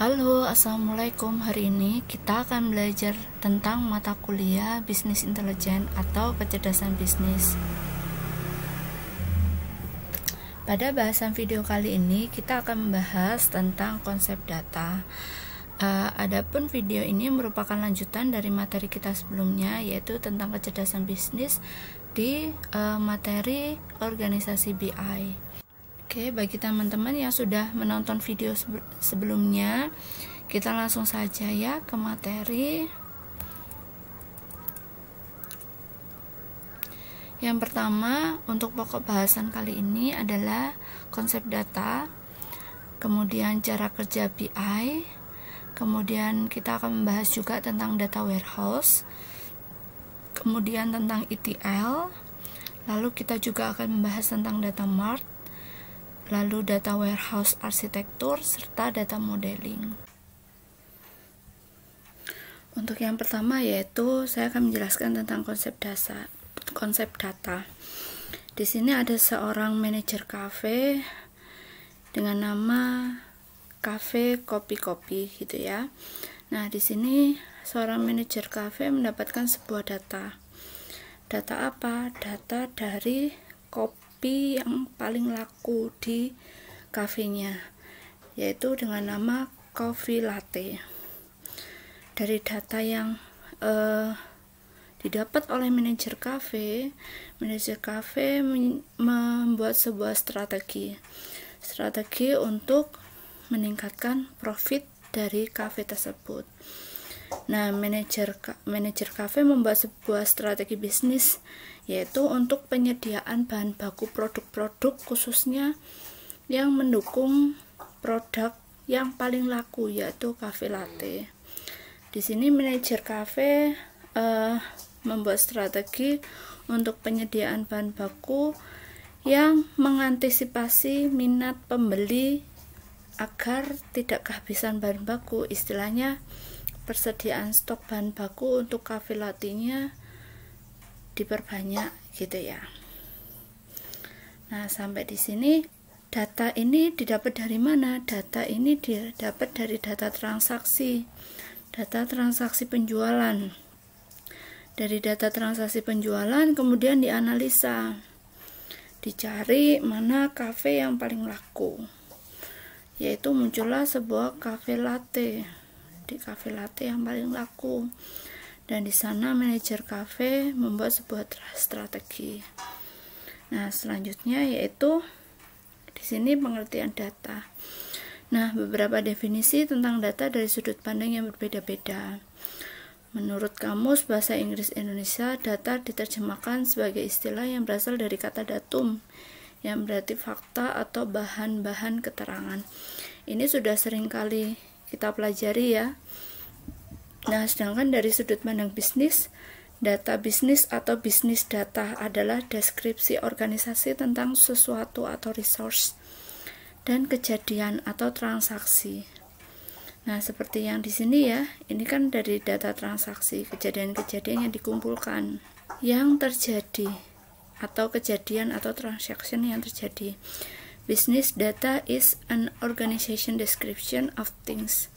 Halo, assalamualaikum. Hari ini kita akan belajar tentang mata kuliah bisnis intelijen atau kecerdasan bisnis. Pada bahasan video kali ini kita akan membahas tentang konsep data. Adapun video ini merupakan lanjutan dari materi kita sebelumnya, yaitu tentang kecerdasan bisnis di materi organisasi BI. Oke, bagi teman-teman yang sudah menonton video sebelumnya, kita langsung saja ya ke materi. Yang pertama, untuk pokok bahasan kali ini adalah konsep data, kemudian cara kerja BI, kemudian kita akan membahas juga tentang data warehouse, kemudian tentang ETL, lalu kita juga akan membahas tentang data mart, lalu data warehouse arsitektur, serta data modeling. Untuk yang pertama yaitu saya akan menjelaskan tentang konsep data. Di sini ada seorang manajer kafe dengan nama Cafe Kopi gitu ya. Nah, di sini seorang manajer kafe mendapatkan sebuah data. Data apa? Data dari kopi yang paling laku di kafenya, yaitu dengan nama coffee latte. Dari data yang didapat oleh manajer kafe membuat sebuah strategi untuk meningkatkan profit dari kafe tersebut. Nah, manajer kafe membuat sebuah strategi bisnis, yaitu untuk penyediaan bahan baku produk-produk khususnya yang mendukung produk yang paling laku, yaitu cafe latte. Di sini manajer kafe membuat strategi untuk penyediaan bahan baku yang mengantisipasi minat pembeli agar tidak kehabisan bahan baku. Istilahnya persediaan stok bahan baku untuk cafe latte-nya diperbanyak gitu ya. Nah, sampai di sini data ini didapat dari mana? Data ini didapat dari data transaksi penjualan. Dari data transaksi penjualan kemudian dianalisa, dicari mana kafe yang paling laku, yaitu muncullah sebuah cafe latte. Di cafe latte yang paling laku, dan di sana manajer kafe membuat sebuah strategi. Nah, selanjutnya yaitu di sini pengertian data. Nah, beberapa definisi tentang data dari sudut pandang yang berbeda-beda. Menurut Kamus Bahasa Inggris Indonesia, data diterjemahkan sebagai istilah yang berasal dari kata datum, yang berarti fakta atau bahan-bahan keterangan. Ini sudah sering kali kita pelajari ya. Nah, sedangkan dari sudut pandang bisnis, data bisnis atau bisnis data adalah deskripsi organisasi tentang sesuatu atau resource dan kejadian atau transaksi. Nah, seperti yang di sini ya, ini kan dari data transaksi, kejadian-kejadian yang dikumpulkan, yang terjadi, atau kejadian atau transaction yang terjadi. Business data is an organization description of things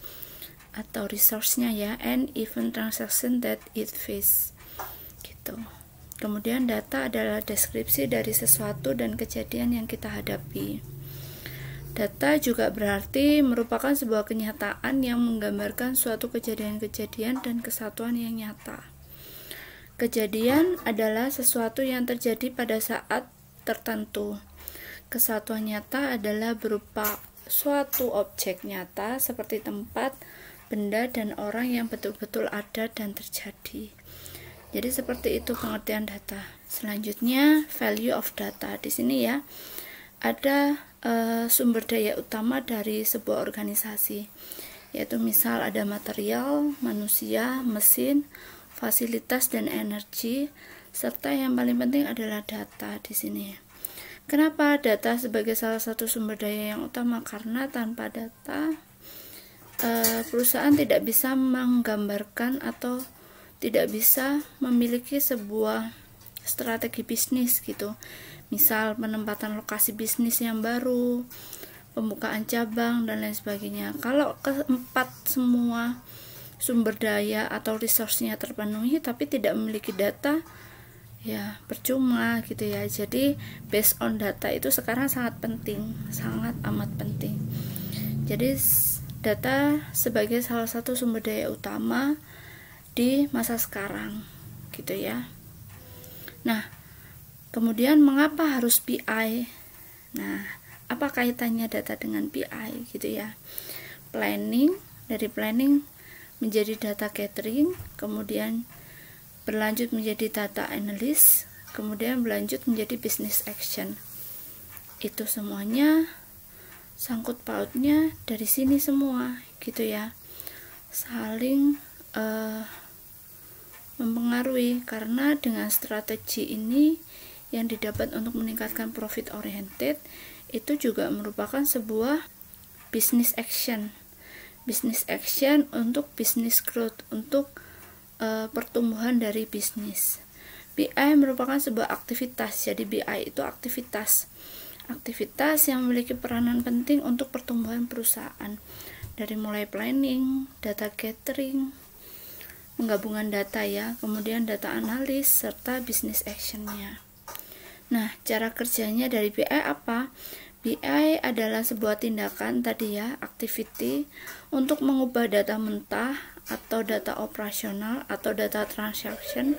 atau resource-nya ya, and even transaction that it face gitu. Kemudian data adalah deskripsi dari sesuatu dan kejadian yang kita hadapi. Data juga berarti merupakan sebuah kenyataan yang menggambarkan suatu kejadian-kejadian dan kesatuan yang nyata. Kejadian adalah sesuatu yang terjadi pada saat tertentu. Kesatuan nyata adalah berupa suatu objek nyata seperti tempat, benda, dan orang yang betul-betul ada dan terjadi. Jadi seperti itu pengertian data. Selanjutnya value of data. Di sini ya ada sumber daya utama dari sebuah organisasi, yaitu misal ada material, manusia, mesin, fasilitas, dan energi, serta yang paling penting adalah data di sini. Kenapa data sebagai salah satu sumber daya yang utama? Karena tanpa data perusahaan tidak bisa menggambarkan atau tidak bisa memiliki sebuah strategi bisnis gitu. Misal penempatan lokasi bisnis yang baru, pembukaan cabang dan lain sebagainya. Kalau keempat semua sumber daya atau resource-nya terpenuhi tapi tidak memiliki data, ya percuma gitu ya. Jadi based on data itu sekarang sangat penting, sangat amat penting. Jadi data sebagai salah satu sumber daya utama di masa sekarang gitu ya. Nah, kemudian mengapa harus BI? Nah, apa kaitannya data dengan BI gitu ya? Planning, dari planning menjadi data gathering, kemudian berlanjut menjadi data analyst, kemudian berlanjut menjadi business action. Itu semuanya sangkut pautnya dari sini semua gitu ya, saling mempengaruhi, karena dengan strategi ini yang didapat untuk meningkatkan profit oriented itu juga merupakan sebuah business action untuk business growth, untuk pertumbuhan dari bisnis. BI merupakan sebuah aktivitas, jadi BI itu aktivitas yang memiliki peranan penting untuk pertumbuhan perusahaan, dari mulai planning, data gathering, penggabungan data ya, kemudian data analis, serta business actionnya. Nah, cara kerjanya dari BI apa? BI adalah sebuah tindakan tadi ya, activity untuk mengubah data mentah atau data operasional atau data transaction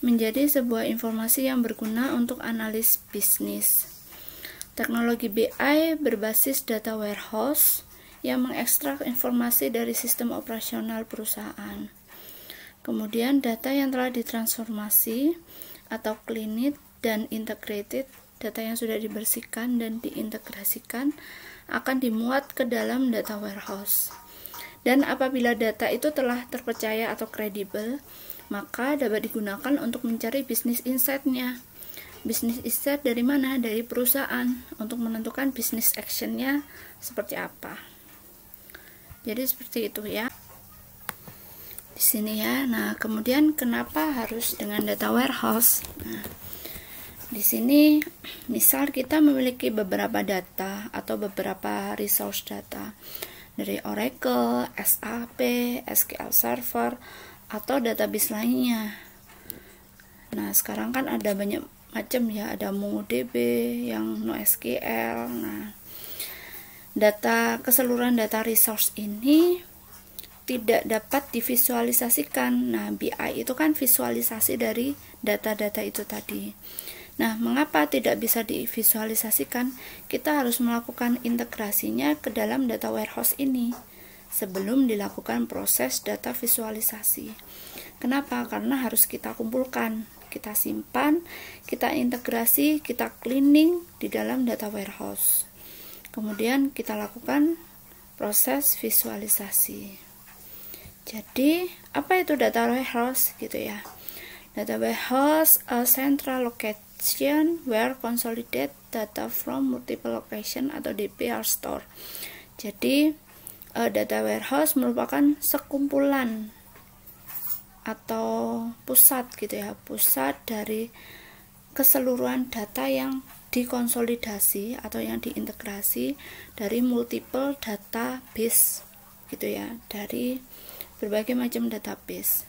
menjadi sebuah informasi yang berguna untuk analis bisnis. Teknologi BI berbasis data warehouse yang mengekstrak informasi dari sistem operasional perusahaan. Kemudian data yang telah ditransformasi atau cleaned dan integrated, data yang sudah dibersihkan dan diintegrasikan akan dimuat ke dalam data warehouse. Dan apabila data itu telah terpercaya atau kredibel, maka dapat digunakan untuk mencari business insight-nya. Business insight dari mana? Dari perusahaan, untuk menentukan business action-nya seperti apa. Jadi seperti itu ya. Di sini ya. Nah, kemudian kenapa harus dengan data warehouse? Nah, di sini misal kita memiliki beberapa data atau beberapa resource data dari Oracle, SAP, SQL Server, atau database lainnya. Nah, sekarang kan ada banyak macam ya, ada MongoDB yang NoSQL. Nah, keseluruhan data resource ini tidak dapat divisualisasikan. Nah, BI itu kan visualisasi dari data-data itu tadi. Nah, mengapa tidak bisa divisualisasikan? Kita harus melakukan integrasinya ke dalam data warehouse ini sebelum dilakukan proses data visualisasi. Kenapa? Karena harus kita kumpulkan, kita simpan, kita integrasi, kita cleaning di dalam data warehouse. Kemudian kita lakukan proses visualisasi. Jadi, apa itu data warehouse gitu ya? Data warehouse a central location where consolidated data from multiple location atau DP are stored. Jadi, data warehouse merupakan sekumpulan atau pusat gitu ya, pusat dari keseluruhan data yang dikonsolidasi atau yang diintegrasi dari multiple database gitu ya, dari berbagai macam database.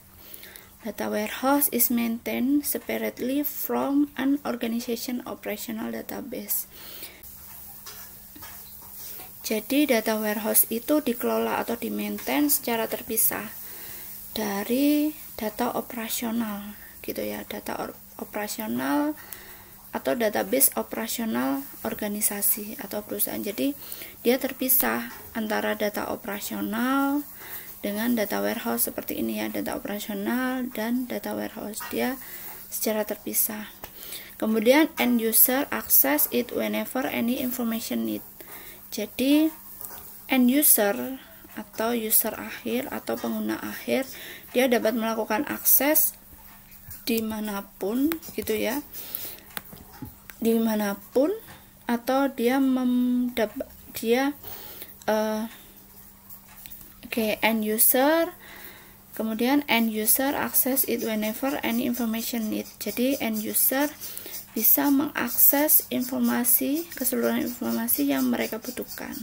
Data warehouse is maintained separately from an organization operational database. Jadi data warehouse itu dikelola atau di-maintain secara terpisah dari data operasional gitu ya, data operasional atau database operasional organisasi atau perusahaan. Jadi dia terpisah antara data operasional dengan data warehouse seperti ini ya, data operasional dan data warehouse, dia secara terpisah. Kemudian end user access it whenever any information need. Jadi end user atau user akhir atau pengguna akhir, dia dapat melakukan akses dimanapun gitu ya, dimanapun, atau dia end user, kemudian end user access it whenever any information need. Jadi end user bisa mengakses informasi, keseluruhan informasi yang mereka butuhkan.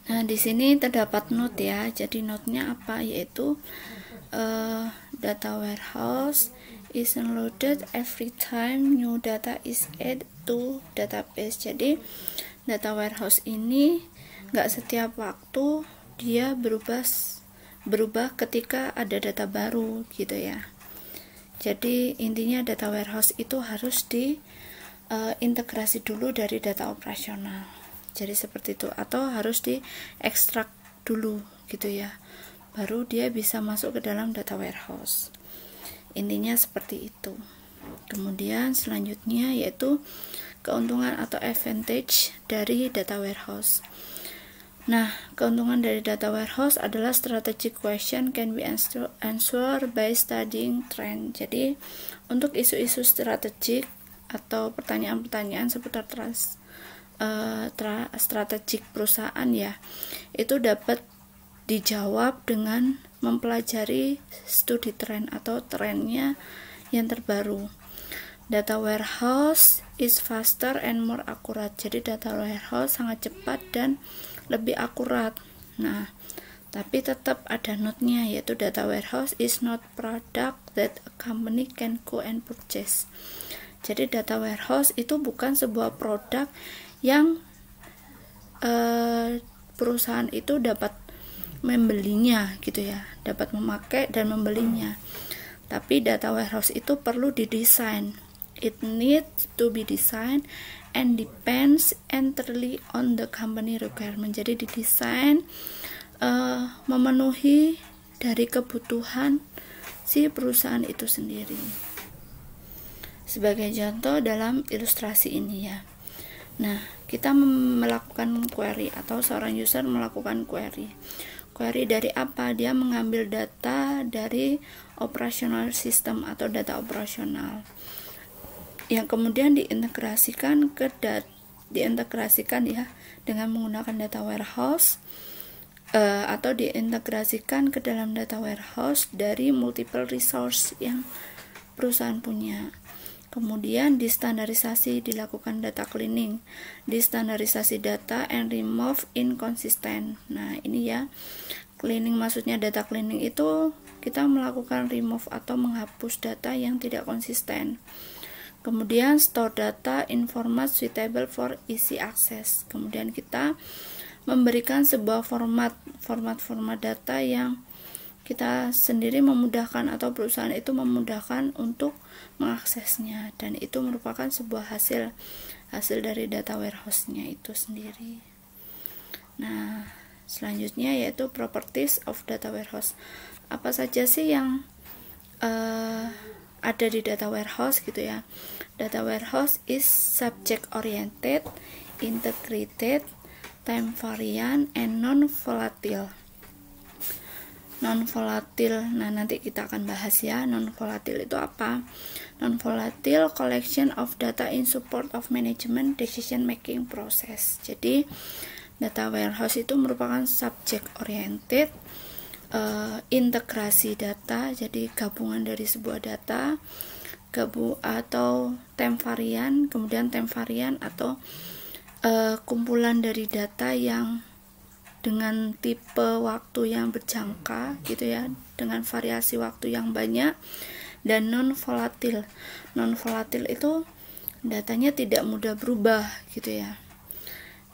Nah, di sini terdapat note ya. Jadi note-nya apa? Yaitu data warehouse is loaded every time new data is added to database. Jadi data warehouse ini nggak setiap waktu dia berubah ketika ada data baru gitu ya. Jadi intinya data warehouse itu harus diintegrasi dulu dari data operasional. Jadi seperti itu, atau harus diekstrak dulu gitu ya, baru dia bisa masuk ke dalam data warehouse. Intinya seperti itu. Kemudian selanjutnya yaitu keuntungan atau advantage dari data warehouse. Nah, keuntungan dari data warehouse adalah strategic question can be answered by studying trend. Jadi untuk isu-isu strategik atau pertanyaan-pertanyaan seputar strategik perusahaan ya, itu dapat dijawab dengan mempelajari studi tren atau trennya yang terbaru. Data warehouse is faster and more accurate. Jadi data warehouse sangat cepat dan lebih akurat. Nah, tapi tetap ada note-nya, yaitu data warehouse is not product that a company can go and purchase. Jadi data warehouse itu bukan sebuah produk yang perusahaan itu dapat membelinya gitu ya, dapat memakai dan membelinya. Tapi data warehouse itu perlu didesain. It needs to be designed and depends entirely on the company requirement. Jadi didesain memenuhi dari kebutuhan si perusahaan itu sendiri. Sebagai contoh dalam ilustrasi ini ya. Nah, kita melakukan query atau seorang user melakukan query. Query dari apa? Dia mengambil data dari operational system atau data operasional yang kemudian diintegrasikan ya dengan menggunakan data warehouse atau diintegrasikan ke dalam data warehouse dari multiple resource yang perusahaan punya. Kemudian distandarisasi, dilakukan data cleaning, distandarisasi data and remove inconsistent. Nah, ini ya, cleaning maksudnya data cleaning itu kita melakukan remove atau menghapus data yang tidak konsisten. Kemudian store data in format suitable for easy access. Kemudian kita memberikan sebuah format data yang kita sendiri memudahkan atau perusahaan itu memudahkan untuk mengaksesnya, dan itu merupakan sebuah hasil dari data warehouse-nya itu sendiri. Nah, selanjutnya yaitu properties of data warehouse. Apa saja sih yang ada di data warehouse gitu ya. Data warehouse is subject oriented, integrated, time variant, and non-volatile. Non-volatile, nah nanti kita akan bahas ya. Non-volatile itu apa? Non-volatile collection of data in support of management decision making process. Jadi data warehouse itu merupakan subject oriented, integrasi data, jadi gabungan dari sebuah data, atau time variant, kemudian time variant atau kumpulan dari data yang dengan tipe waktu yang berjangka gitu ya, dengan variasi waktu yang banyak. Dan non-volatil. Non-volatil itu datanya tidak mudah berubah gitu ya,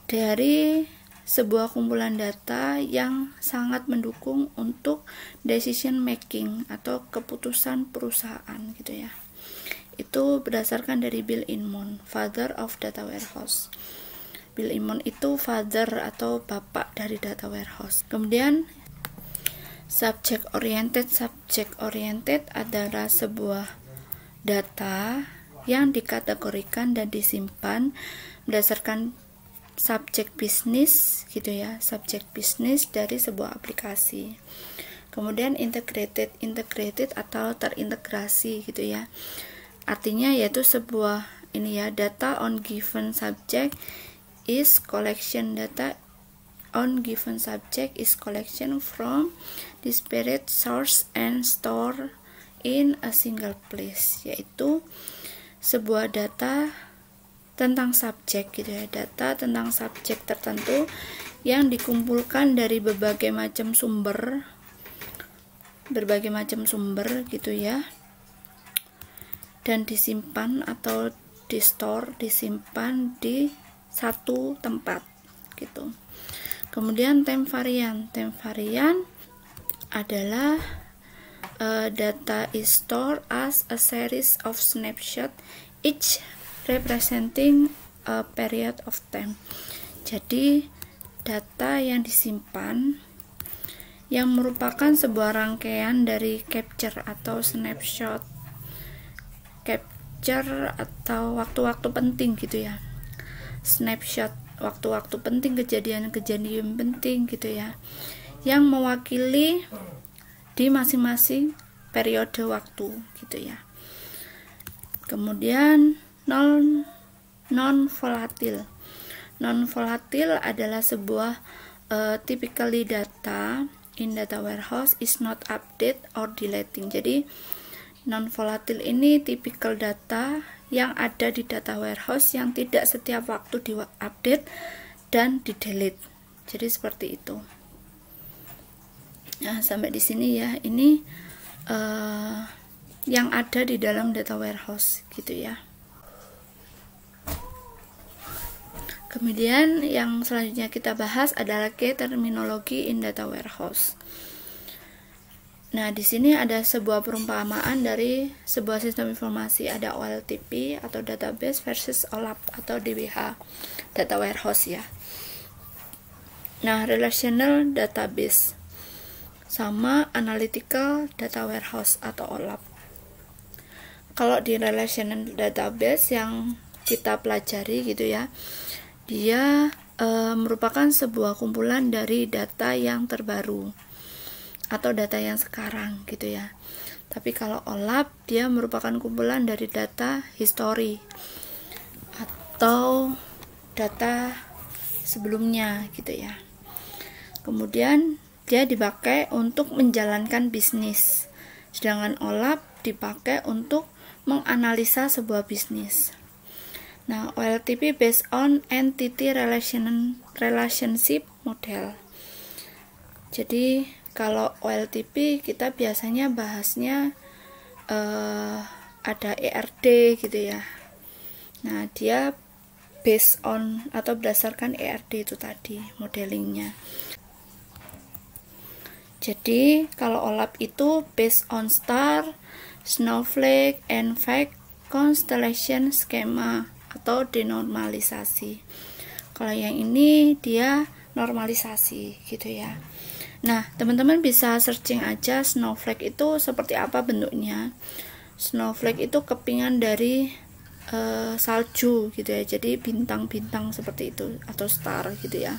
dari sebuah kumpulan data yang sangat mendukung untuk decision making atau keputusan perusahaan gitu ya. Itu berdasarkan dari Bill Inmon, father of data warehouse. Bill Inmon itu father atau bapak dari data warehouse. Kemudian subject oriented adalah sebuah data yang dikategorikan dan disimpan berdasarkan subjek bisnis gitu ya, subjek bisnis dari sebuah aplikasi. Kemudian integrated atau terintegrasi gitu ya, artinya yaitu sebuah ini ya, data on given subject is collection. Data on given subject is collection from disparate source and store in a single place, yaitu sebuah data tentang subjek gitu ya, data tentang subjek tertentu yang dikumpulkan dari berbagai macam sumber gitu ya, dan disimpan atau disimpan di satu tempat gitu. Kemudian time variant adalah data is stored as a series of snapshot each representing a period of time. Jadi data yang disimpan yang merupakan sebuah rangkaian dari capture atau snapshot, capture atau waktu-waktu penting gitu ya, snapshot waktu-waktu penting, kejadian-kejadian penting gitu ya, yang mewakili di masing-masing periode waktu gitu ya. Kemudian non volatil adalah sebuah typically data in data warehouse is not update or deleting. Jadi non volatil ini tipikal data yang ada di data warehouse yang tidak setiap waktu diupdate dan di delete. Jadi seperti itu. Nah, sampai di sini ya, ini yang ada di dalam data warehouse gitu ya. Kemudian yang selanjutnya kita bahas adalah key terminology in data warehouse. Nah, di sini ada sebuah perumpamaan dari sebuah sistem informasi, ada OLTP atau database versus OLAP atau DWH, data warehouse ya. Nah, relational database sama analytical data warehouse atau OLAP. Kalau di relational database yang kita pelajari gitu ya, dia merupakan sebuah kumpulan dari data yang terbaru atau data yang sekarang gitu ya. Tapi kalau OLAP dia merupakan kumpulan dari data history atau data sebelumnya gitu ya. Kemudian dia dipakai untuk menjalankan bisnis, sedangkan OLAP dipakai untuk menganalisa sebuah bisnis. Nah, OLTP based on entity relationship model. Jadi kalau OLTP kita biasanya bahasnya ada ERD gitu ya. Nah, dia based on atau berdasarkan ERD itu tadi modelingnya. Jadi kalau OLAP itu based on star, snowflake, and fact constellation schema atau denormalisasi. Kalau yang ini dia normalisasi gitu ya. Nah, teman-teman bisa searching aja snowflake itu seperti apa bentuknya. Snowflake itu kepingan dari salju gitu ya. Jadi bintang-bintang seperti itu atau star gitu ya.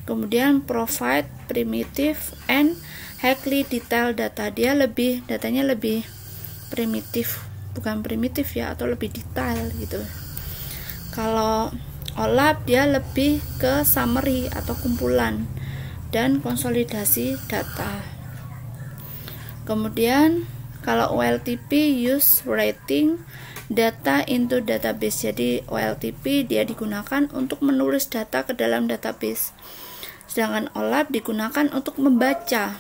Kemudian provide primitive and highly detailed data. Datanya lebih primitif, bukan primitif ya, atau lebih detail gitu. Kalau OLAP dia lebih ke summary atau kumpulan dan konsolidasi data. Kemudian kalau OLTP use writing data into database. Jadi OLTP dia digunakan untuk menulis data ke dalam database. Sedangkan OLAP digunakan untuk membaca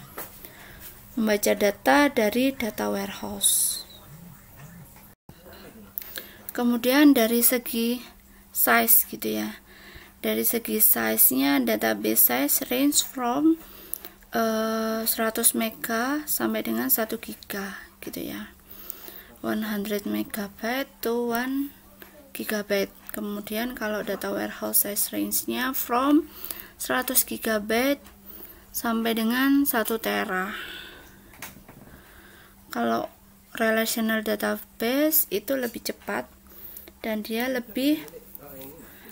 data dari data warehouse. Kemudian dari segi size gitu ya. Dari segi size-nya, database size range from 100 mega sampai dengan 1 giga gitu ya. 100 megabyte to 1 gigabyte. Kemudian kalau data warehouse size range-nya from 100 GB sampai dengan 1 tera. Kalau relational database itu lebih cepat dan dia lebih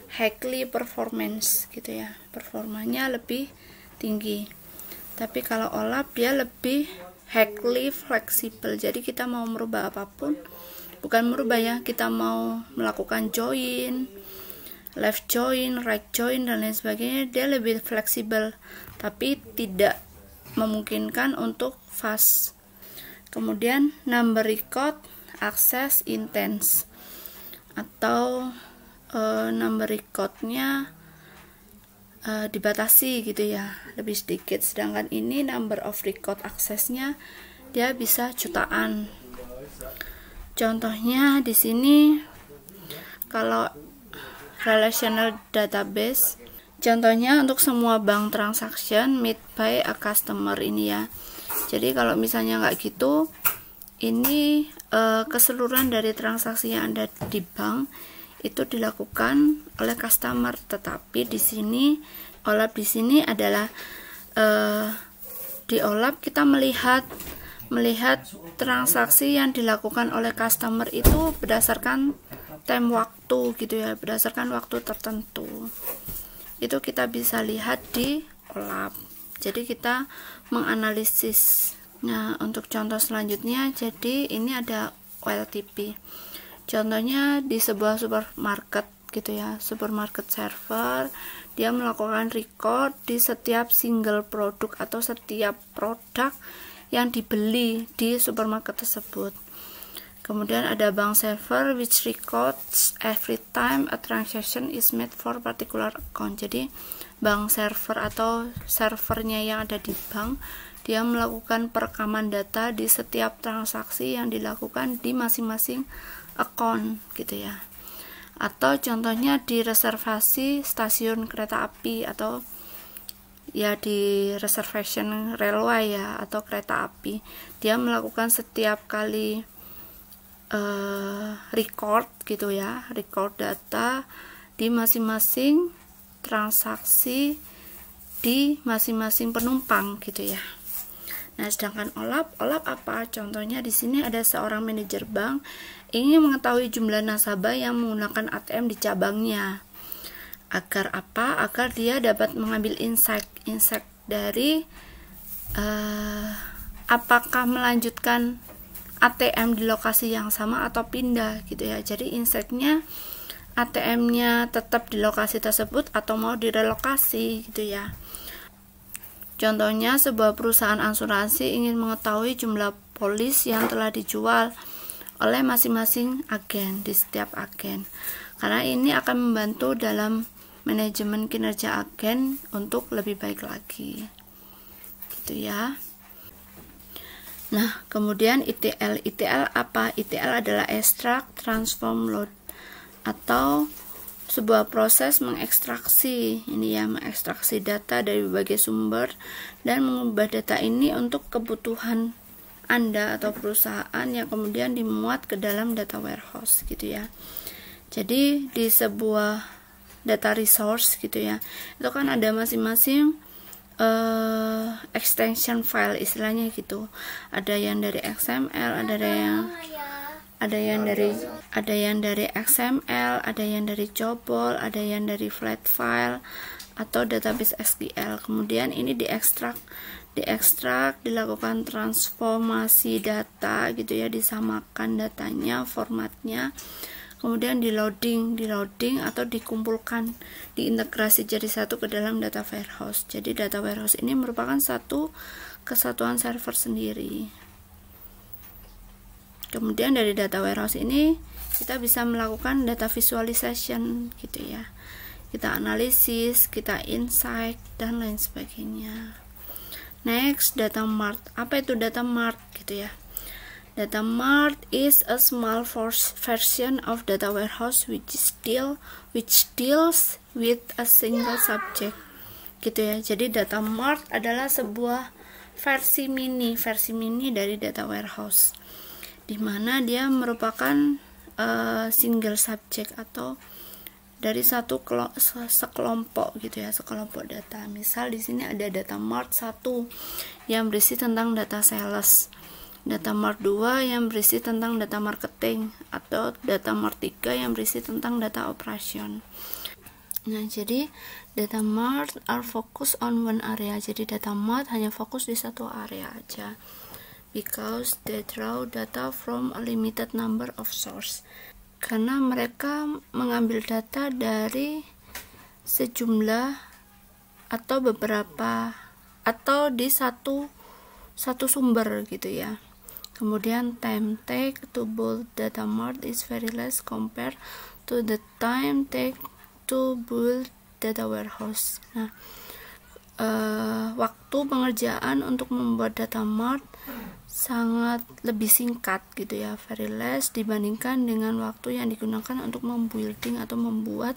highly performance gitu ya, performanya lebih tinggi. Tapi kalau OLAP dia lebih highly flexible. Jadi kita mau merubah apapun, bukan merubah ya, kita mau melakukan join, left join, right join dan lain sebagainya, dia lebih fleksibel tapi tidak memungkinkan untuk fast. Kemudian number record access intense. atau number recordnya dibatasi gitu ya, lebih sedikit. Sedangkan ini number of record aksesnya dia bisa jutaan. Contohnya di sini kalau relational database, contohnya untuk semua bank transaction made by a customer ini ya. Jadi kalau misalnya nggak gitu, ini keseluruhan dari transaksi yang ada di bank itu dilakukan oleh customer. Tetapi di sini OLAP di sini adalah di OLAP kita melihat transaksi yang dilakukan oleh customer itu berdasarkan time waktu gitu ya, berdasarkan waktu tertentu. Itu kita bisa lihat di OLAP. Jadi kita menganalisis. Nah, untuk contoh selanjutnya, jadi ini ada OLTP. Contohnya di sebuah supermarket gitu ya, supermarket server, dia melakukan record di setiap single produk atau setiap produk yang dibeli di supermarket tersebut. Kemudian ada bank server which records every time a transaction is made for particular account. Jadi bank server atau servernya yang ada di bank, dia melakukan perekaman data di setiap transaksi yang dilakukan di masing-masing account gitu ya. Atau contohnya di reservasi stasiun kereta api atau ya di reservation railway ya, atau kereta api, dia melakukan setiap kali record gitu ya, record data di masing-masing transaksi di masing-masing penumpang gitu ya. Nah, sedangkan OLAP apa? Contohnya di sini ada seorang manajer bank ingin mengetahui jumlah nasabah yang menggunakan ATM di cabangnya. Agar apa? Agar dia dapat mengambil insight dari apakah melanjutkan ATM di lokasi yang sama atau pindah gitu ya. Jadi insight-nya ATM-nya tetap di lokasi tersebut atau mau direlokasi gitu ya. Contohnya sebuah perusahaan asuransi ingin mengetahui jumlah polis yang telah dijual oleh masing-masing agen di setiap agen. Karena ini akan membantu dalam manajemen kinerja agen untuk lebih baik lagi. Gitu ya. Nah, kemudian ETL. ETL apa? ETL adalah extract, transform, load, atau sebuah proses mengekstraksi mengekstraksi data dari berbagai sumber dan mengubah data ini untuk kebutuhan Anda atau perusahaan yang kemudian dimuat ke dalam data warehouse gitu ya. Jadi di sebuah data resource gitu ya, itu kan ada masing-masing extension file istilahnya gitu. Ada yang dari XML, ada yang dari XML, ada yang dari Jobol, ada yang dari flat file atau database SQL. Kemudian ini diekstrak, dilakukan transformasi data gitu ya, disamakan datanya, formatnya. Kemudian di loading atau dikumpulkan, diintegrasi jadi satu ke dalam data warehouse. Jadi data warehouse ini merupakan satu kesatuan server sendiri. Kemudian dari data warehouse ini kita bisa melakukan data visualization gitu ya. Kita analisis, kita insight dan lain sebagainya. Next, data mart. Apa itu data mart gitu ya? Data mart is a small version of data warehouse which deals with a single subject. Gitu ya. Jadi data mart adalah sebuah versi mini dari data warehouse, di mana dia merupakan single subject atau dari satu sekelompok gitu ya, sekelompok data. Misal di sini ada data mart 1 yang berisi tentang data sales, data mart 2 yang berisi tentang data marketing, atau data mart 3 yang berisi tentang data operation. Nah, jadi data mart are focused on one area. Jadi data mart hanya fokus di satu area aja, because they draw data from a limited number of source. Karena mereka mengambil data dari sejumlah atau beberapa atau di satu sumber gitu ya. Kemudian time take to build data mart is very less compared to the time take to build data warehouse. Nah, waktu pengerjaan untuk membuat data mart sangat lebih singkat gitu ya, very less dibandingkan dengan waktu yang digunakan untuk membuilding atau membuat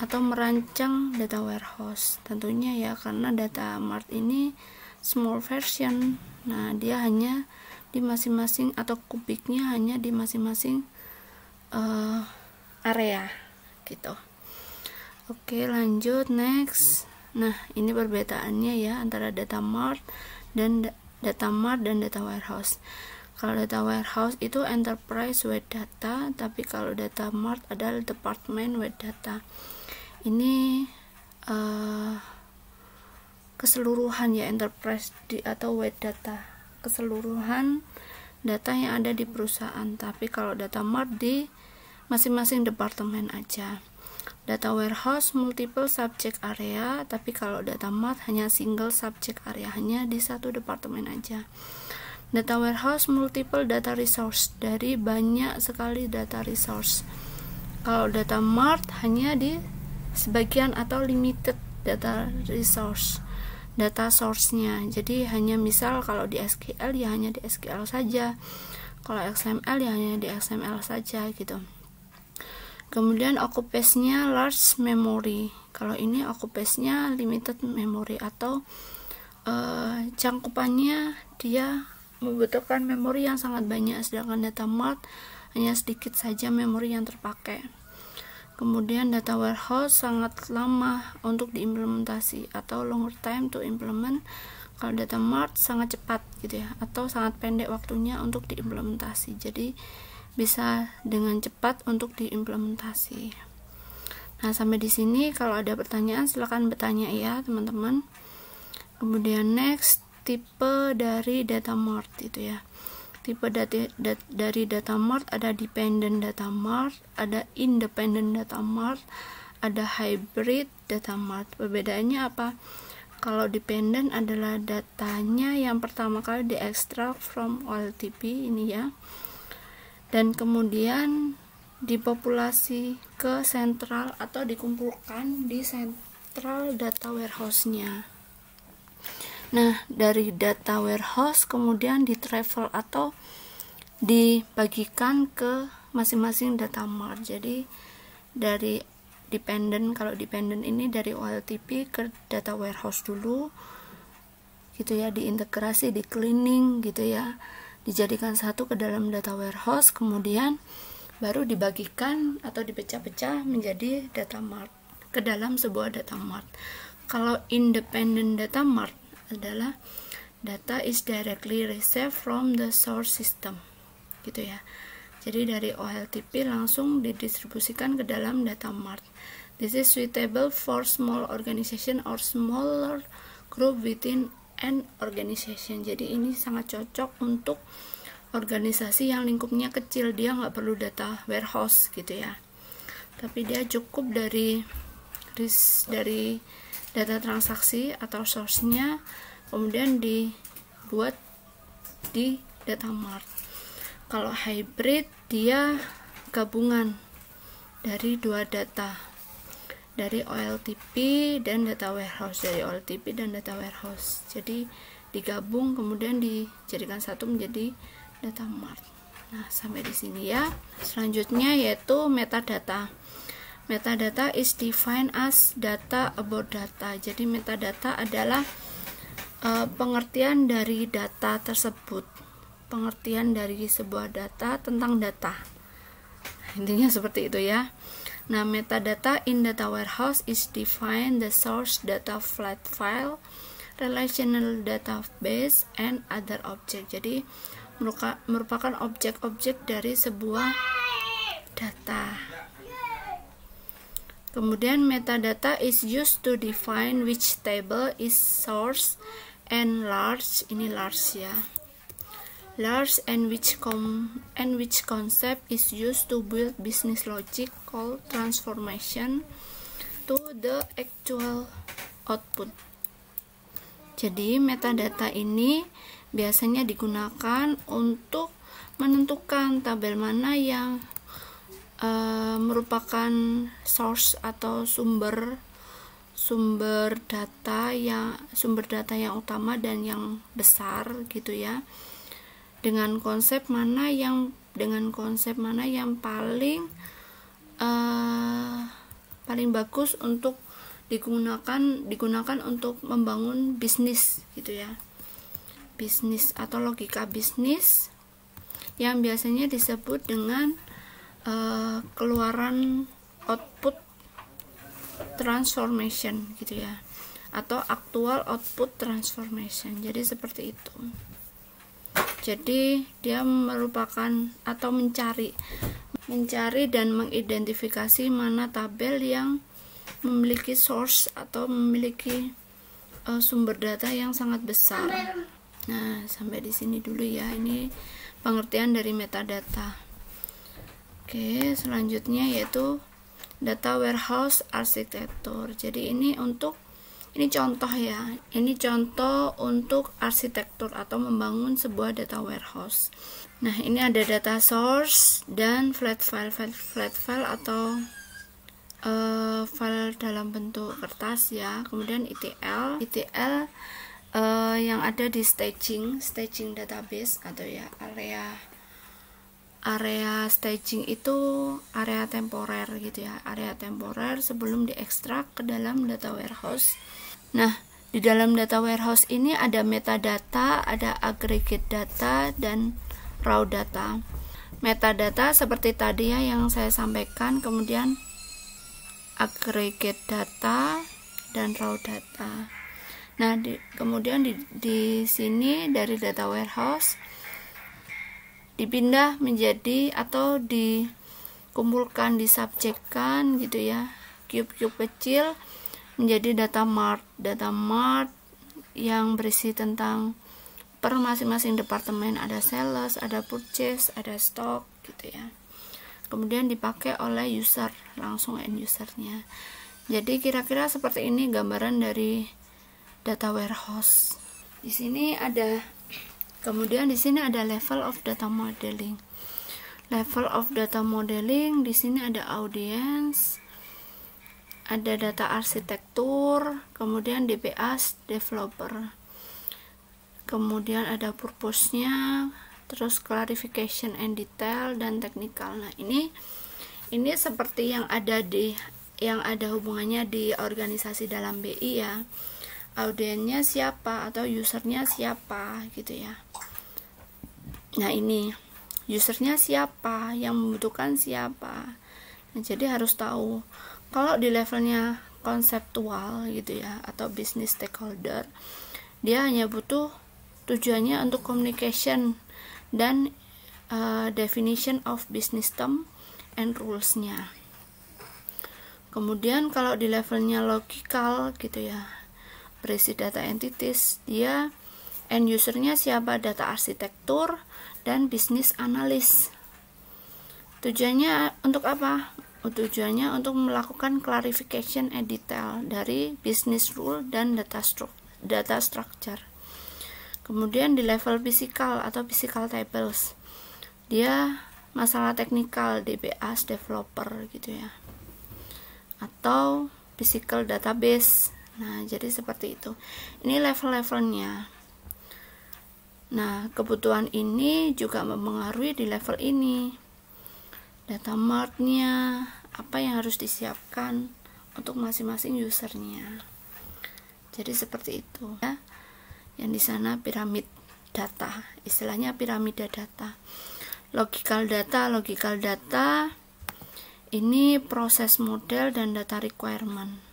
atau merancang data warehouse. Tentunya ya, karena data mart ini small version. Nah, dia hanya di masing-masing atau kubiknya hanya di masing-masing area gitu. Oke, lanjut next. Nah, ini perbedaannya ya antara data mart dan data warehouse. Kalau data warehouse itu enterprise wide data, tapi kalau data mart adalah department wide data. Ini keseluruhan ya, enterprise atau wide data, keseluruhan data yang ada di perusahaan. Tapi kalau data mart di masing-masing departemen aja. Data warehouse multiple subject area, tapi kalau data mart hanya single subject area, hanya di satu departemen aja. Data warehouse multiple data resource, dari banyak sekali data resource. Kalau data mart hanya di sebagian atau limited data resource, data source-nya. Jadi hanya misal kalau di SQL ya hanya di SQL saja, kalau XML ya hanya di XML saja gitu. Kemudian occupancy-nya large memory. Kalau ini occupancy-nya limited memory atau cangkupannya dia membutuhkan memori yang sangat banyak, sedangkan data mart hanya sedikit saja memori yang terpakai. Kemudian data warehouse sangat lama untuk diimplementasi atau longer time to implement. Kalau data mart sangat cepat gitu ya, atau sangat pendek waktunya untuk diimplementasi. Jadi bisa dengan cepat untuk diimplementasi. Nah, sampai di sini kalau ada pertanyaan silakan bertanya ya, teman-teman. Kemudian next, tipe dari data mart itu ya. Tipe dari data mart ada dependent data mart, ada independent data mart, ada hybrid data mart. Perbedaannya apa? Kalau dependent adalah datanya yang pertama kali diekstrak from OLTP ini ya, dan kemudian dipopulasi ke sentral atau dikumpulkan di sentral data warehouse-nya. Nah, dari data warehouse kemudian di travel atau dibagikan ke masing-masing data mart. Jadi dari dependent, kalau dependent ini dari OLTP ke data warehouse dulu gitu ya, diintegrasi, di cleaning gitu ya, dijadikan satu ke dalam data warehouse, kemudian baru dibagikan atau dipecah-pecah menjadi data mart ke dalam sebuah data mart. Kalau independent data mart adalah data is directly received from the source system gitu ya. Jadi dari OLTP langsung didistribusikan ke dalam data mart. This is suitable for small organization or smaller group within an organization. Jadi ini sangat cocok untuk organisasi yang lingkupnya kecil, dia nggak perlu data warehouse gitu ya, tapi dia cukup dari data transaksi atau source-nya kemudian dibuat di data mart. Kalau hybrid dia gabungan dari dua data, dari OLTP dan data warehouse, dari OLTP dan data warehouse. Jadi digabung kemudian dijadikan satu menjadi data mart. Nah, sampai di sini ya. Selanjutnya yaitu metadata. Metadata is defined as data about data. Jadi metadata adalah pengertian dari data tersebut, pengertian dari sebuah data tentang data. Intinya seperti itu ya. Nah, metadata in data warehouse is defined the source data flat file, relational database, and other object. Jadi merupakan objek-objek dari sebuah data. Kemudian metadata is used to define which table is source and large, ini large ya, large, and which concept is used to build business logic called transformation to the actual output. Jadi metadata ini biasanya digunakan untuk menentukan tabel mana yang merupakan source atau sumber data yang utama dan yang besar gitu ya, dengan konsep mana yang paling bagus untuk digunakan untuk membangun bisnis gitu ya, bisnis atau logika bisnis yang biasanya disebut dengan keluaran output transformation gitu ya, atau actual output transformation. Jadi seperti itu. Jadi dia merupakan atau mencari dan mengidentifikasi mana tabel yang memiliki source atau memiliki sumber data yang sangat besar. Nah, sampai di sini dulu ya. Ini pengertian dari metadata. Oke, selanjutnya yaitu data warehouse arsitektur. Jadi ini contoh ya. Ini contoh untuk arsitektur atau membangun sebuah data warehouse. Nah, ini ada data source dan flat file atau file dalam bentuk kertas ya. Kemudian ETL yang ada di staging database atau ya area staging itu area temporer gitu ya, area temporer sebelum diekstrak ke dalam data warehouse. Nah, di dalam data warehouse ini ada metadata, ada aggregate data, dan raw data. Metadata seperti tadi ya yang saya sampaikan, kemudian aggregate data dan raw data. Nah, kemudian di sini dari data warehouse dipindah menjadi atau dikumpulkan, disubjekkan gitu ya, cube-cube kecil menjadi data mart yang berisi tentang per masing-masing departemen, ada sales, ada purchase, ada stock gitu ya. Kemudian dipakai oleh user, langsung end usernya. Jadi kira-kira seperti ini gambaran dari data warehouse. Kemudian di sini ada level of data modeling. Level of data modeling di sini ada audience, ada data arsitektur, kemudian DBA developer. Kemudian ada purpose-nya, terus clarification and detail, dan technical. Nah, ini seperti yang ada hubungannya di organisasi dalam BI ya. Audiensnya siapa atau usernya siapa gitu ya. Nah, ini usernya siapa, yang membutuhkan siapa. Nah, jadi harus tahu. Kalau di levelnya konseptual gitu ya, atau business stakeholder, dia hanya butuh tujuannya untuk communication dan definition of business term and rules-nya. Kemudian kalau di levelnya logical gitu ya, berisi data entities, dia end usernya siapa, data arsitektur dan business analyst. Tujuannya untuk apa? Tujuannya untuk melakukan clarification and detail dari business rule dan data structure. Kemudian di level physical atau physical tables, dia masalah teknikal, DBA developer gitu ya, atau physical database. Nah, jadi seperti itu. Ini level-levelnya. Nah, kebutuhan ini juga mempengaruhi di level ini. Data mart-nya, apa yang harus disiapkan untuk masing-masing usernya. Jadi seperti itu ya. Yang di sana piramid data, istilahnya piramida data. Logical data ini proses model dan data requirement.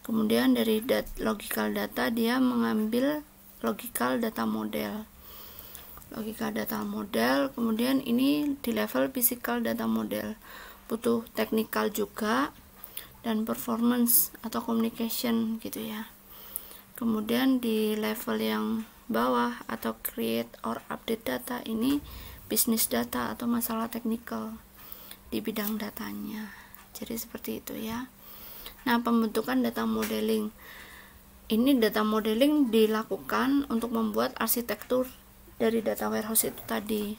Kemudian dari logical data dia mengambil logical data model. Kemudian ini di level physical data model, butuh technical juga dan performance atau communication gitu ya. Kemudian di level yang bawah atau create or update data, ini business data atau masalah teknikal di bidang datanya. Jadi seperti itu ya. Nah, pembentukan data modeling. ini data modeling dilakukan untuk membuat arsitektur dari data warehouse itu tadi.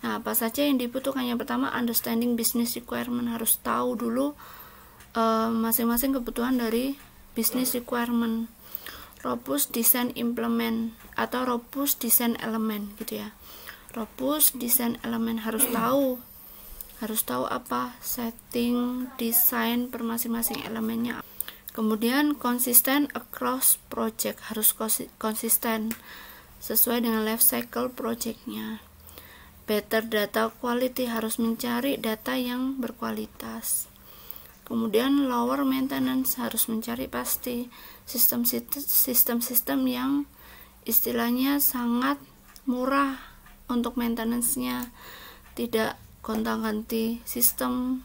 Nah, apa saja yang dibutuhkan? Yang pertama, understanding business requirement, harus tahu dulu masing-masing kebutuhan dari business requirement. Robust design implement atau robust design element gitu ya. Robust design element harus tahu apa setting desain per masing-masing elemennya. Kemudian konsisten across project, harus konsisten sesuai dengan life cycle projectnya. Better data quality, harus mencari data yang berkualitas. Kemudian lower maintenance, harus mencari pasti sistem-sistem yang istilahnya sangat murah untuk maintenance-nya, tidak gonta-ganti sistem,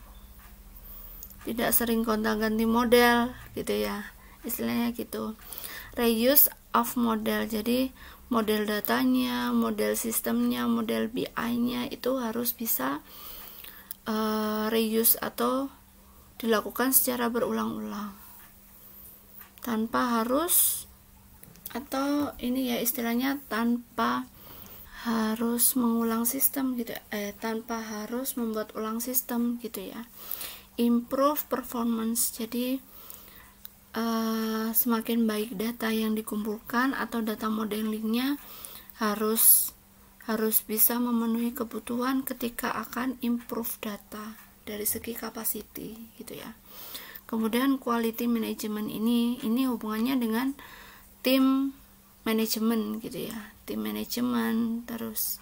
tidak sering gonta-ganti model gitu ya, istilahnya gitu. Reuse of model, jadi model datanya, model sistemnya, model BI-nya itu harus bisa reuse atau dilakukan secara berulang-ulang tanpa harus, atau ini ya istilahnya tanpa harus mengulang sistem gitu, tanpa harus membuat ulang sistem gitu ya. Improve performance, jadi semakin baik data yang dikumpulkan atau data modelingnya harus bisa memenuhi kebutuhan ketika akan improve data dari segi capacity gitu ya. Kemudian quality management, ini hubungannya dengan tim manajemen gitu ya, tim manajemen, terus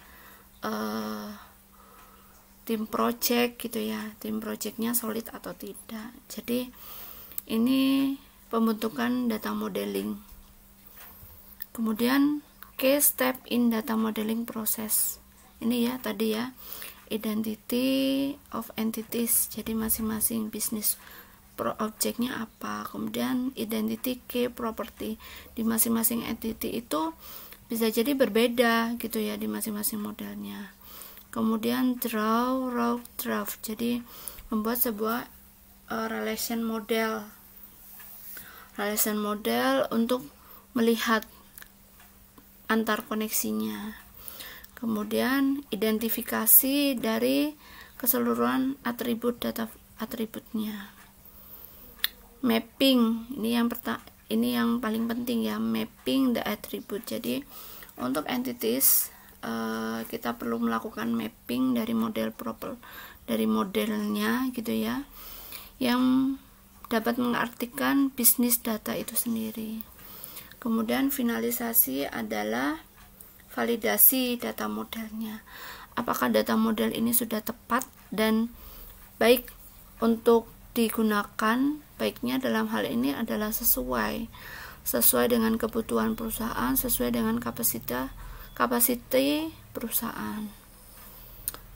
tim project gitu ya, tim projectnya solid atau tidak. Jadi ini pembentukan data modeling. Kemudian key step in data modeling process, ini ya tadi ya, identity of entities, jadi masing-masing bisnis objeknya apa. Kemudian identity key property, di masing-masing entity itu bisa jadi berbeda gitu ya di masing-masing modelnya. Kemudian raw draft, jadi membuat sebuah relation model untuk melihat antar koneksinya. Kemudian identifikasi dari keseluruhan atributnya. Mapping, ini yang paling penting ya, mapping the attribute. Jadi untuk entities kita perlu melakukan mapping dari dari modelnya gitu ya, yang dapat mengartikan bisnis data itu sendiri. Kemudian finalisasi adalah validasi data modelnya. Apakah data model ini sudah tepat dan baik untuk digunakan? Baiknya dalam hal ini adalah sesuai dengan kebutuhan perusahaan, sesuai dengan kapasiti perusahaan.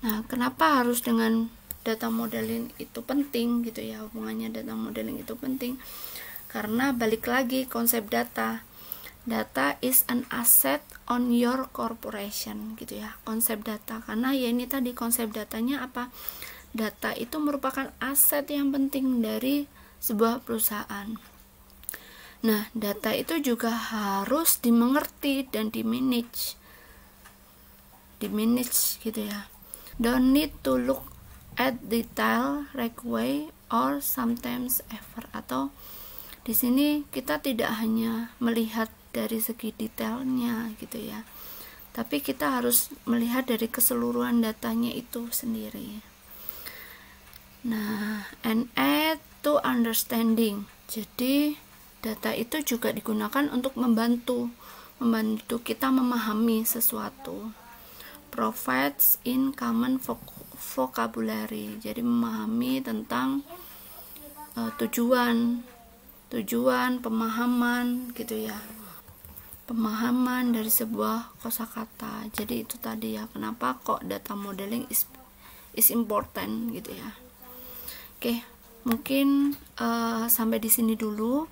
Nah, kenapa harus dengan data modeling itu penting gitu ya, hubungannya data modeling itu penting karena balik lagi konsep data is an asset on your corporation gitu ya, konsep data. Karena ya ini tadi konsep datanya apa, data itu merupakan aset yang penting dari sebuah perusahaan. Nah, data itu juga harus dimengerti dan dimanage gitu ya. Don't need to look at detail right way or sometimes ever, atau di sini kita tidak hanya melihat dari segi detailnya gitu ya, tapi kita harus melihat dari keseluruhan datanya itu sendiri. Nah, and add to understanding, jadi data itu juga digunakan untuk membantu kita memahami sesuatu. Provides in common vocabulary, jadi memahami tentang tujuan, pemahaman gitu ya, pemahaman dari sebuah kosakata. Jadi itu tadi ya, kenapa kok data modeling is important gitu ya. Oke, mungkin sampai di sini dulu.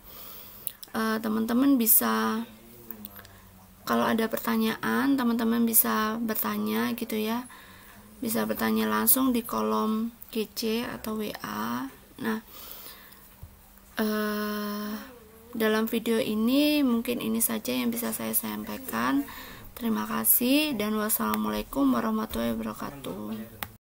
Teman-teman bisa, kalau ada pertanyaan, teman-teman bisa bertanya gitu ya, bisa bertanya langsung di kolom GC atau WA. Nah, Dalam video ini mungkin ini saja yang bisa saya sampaikan. Terima kasih dan wassalamualaikum warahmatullahi wabarakatuh.